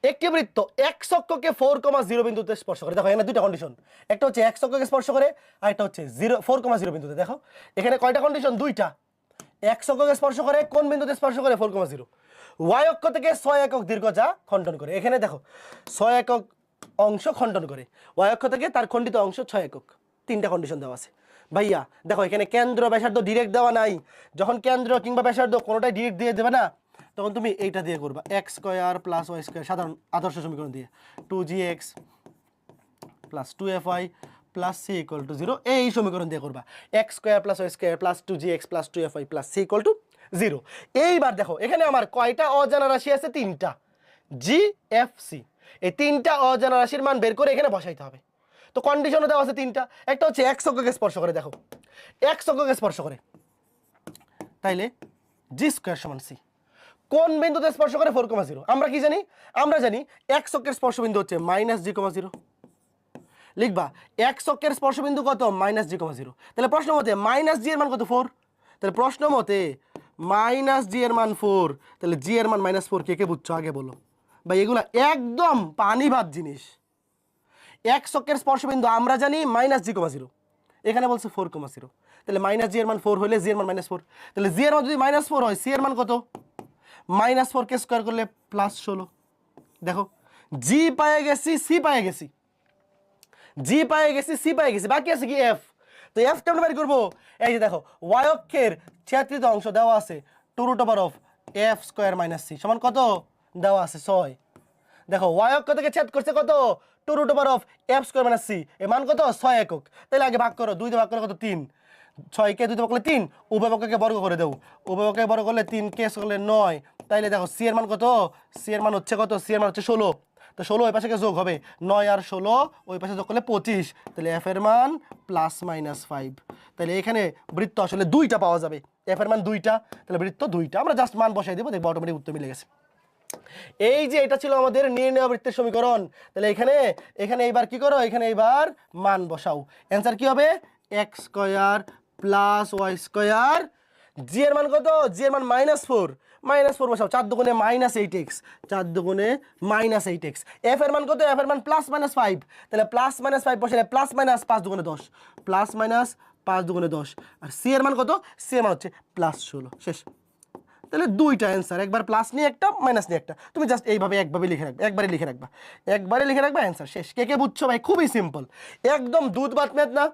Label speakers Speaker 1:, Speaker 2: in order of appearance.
Speaker 1: একটি বৃত্ত এক্স অক্ষকে 4,0 বিন্দুতে স্পর্শ করে। দেখো এখানে দুইটা কন্ডিশন, একটা হচ্ছে এক্স অক্ষকে স্পর্শ করে আর একটা হচ্ছে 4,0 বিন্দুতে। দেখো এখানে কয়টা কন্ডিশন? দুইটা। এক্স অক্ষকে স্পর্শ করে, কোন বিন্দুতে স্পর্শ করে? 4,0। ওয়াই অক্ষ থেকে 6 একক দীর্ঘ যা খণ্ডন করে। এখানে দেখো 6 একক অংশ খণ্ডন করে, ওয়াই অক্ষ থেকে তার খণ্ডিত অংশ 6 একক। তিনটা কন্ডিশন দেওয়া আছে ভাইয়া। দেখো এখানে কেন্দ্র ব্যাসার্ধ ডিরেক্ট দেওয়া নাই। যখন কেন্দ্র কিংবা ব্যাসার্ধ কোনোটাই ডিরেক্ট দিয়ে দেবে না, তখন তুমি এইটা দিয়ে করবা, x square plus y square, সাধারণ আদর্শ সমীকরণ দিয়ে 2gx plus 2fy plus c equal to 0, এই সমীকরণ দিয়ে করবা। X square plus y square plus 2gx plus 2fy plus c equal to 0। এইবার দেখো এখানে আমার কয়টা অজানা রাশি আছে? তিনটা, জি এফ সি। এই তিনটা অজানা রাশির মান বের করে এখানে বসাইতে হবে। তো কন্ডিশনও দেওয়া আছে তিনটা। একটা হচ্ছে এক্স অক্ষকে স্পর্শ করে, দেখো এক্স অক্ষকে স্পর্শ করে, তাইলে জি স্কোয়ার সমান সি। কোন বিন্দুতে স্পর্শ করে? 4,0। আমরা কি জানি? আমরা জানি এক্স অক্ষের স্পর্শবিন্দু হচ্ছে -g,0। লিখবা এক্স অক্ষের স্পর্শবিন্দু কত? -g,0। তাহলে প্রশ্ন মতে -g এর মান কত? 4। তাহলে প্রশ্ন মতে -g এর মান 4, তাহলে g এর মান -4। কে কে বুঝছো আগে বলো ভাই? এগুলা একদম পানি ভাত জিনিস। এক্স অক্ষের স্পর্শবিন্দু আমরা জানি -g,0, এখানে বলছে 4,0। তাহলে -g এর মান 4 হলে g এর মান -4। তাহলে g এর মান যদি -4 হয়, c এর মান কত? -4 কে স্কোয়ার করলে +16। দেখো জি পায়ে গেছি, সি পায়ে গেছি, জি পায়ে গেছি, সি পায়ে গেছি, বাকি আছে কি এফ। তো এফ কেমন বের করবো? এই যে দেখো ওয়াই অক্ষের ছেত্রিত অংশ দেওয়া আছে 2√f² - c সমান কত দেওয়া আছে? 6। দেখো ওয়াই অক্ষ থেকে ছেদ করছে কত? 2√f² - c, এর মান কত? 6 একক। তাহলে আগে ভাগ করো, 2 দিয়ে ভাগ করলে কত? 3। 6 কে 2 দিয়ে ভাগ করলে 3, উভয় পক্ষকে বর্গ করে দেও, উভয় পক্ষকে বর্গ করলে 3 কে করলে 9। তাইলে দেখো সি এর মান কত? সি এর মান হচ্ছে কত? সি এর মান হচ্ছে 16। তো 16 ওই পাশে যোগ হবে, 9 আর 16 ওই পাশে যোগ করলে 25। তাহলে এফ এর মান +-5। তাহলে এখানে বৃত্ত আসলে দুইটা পাওয়া যাবে, এফ এর মান দুইটা, তাহলে বৃত্ত দুইটা। আমরা জাস্ট মান বসাই দেবো, দেখবো অটোমেটিক উত্তর মিলে গেছে। এই যে এটা ছিল আমাদের নির্ণয় বৃত্তের সমীকরণ। তাহলে এখানে এখানে এইবার কি করো? এখানে এইবার মান বসাও। অ্যান্সার কি হবে? X square plus Y square. G এর মান কত? জি এর মান -4, -4 বসাও, 4 দুগুণে -8x, 4 দুগুণে -8x। এফ এর মান কত? এফ এর মান +-5, তাহলে +-5 বসালে +-5 দুগুণে 10, +-5 দুগুণে 10। আর সি এর মান কত? সি এর মান হচ্ছে +16। শেষ। তাহলে দুইটা অ্যান্সার, একবার প্লাস নিয়ে একটা, মাইনাস নিয়ে একটা। তুমি জাস্ট এইভাবে একভাবে লিখে রাখবে, একবারে লিখে রাখবা, একবারে লিখে রাখবা, অ্যান্সার শেষ। কে কে বুঝছো ভাই? খুবই সিম্পল, একদম দুধ ভাত ম্যাথ না।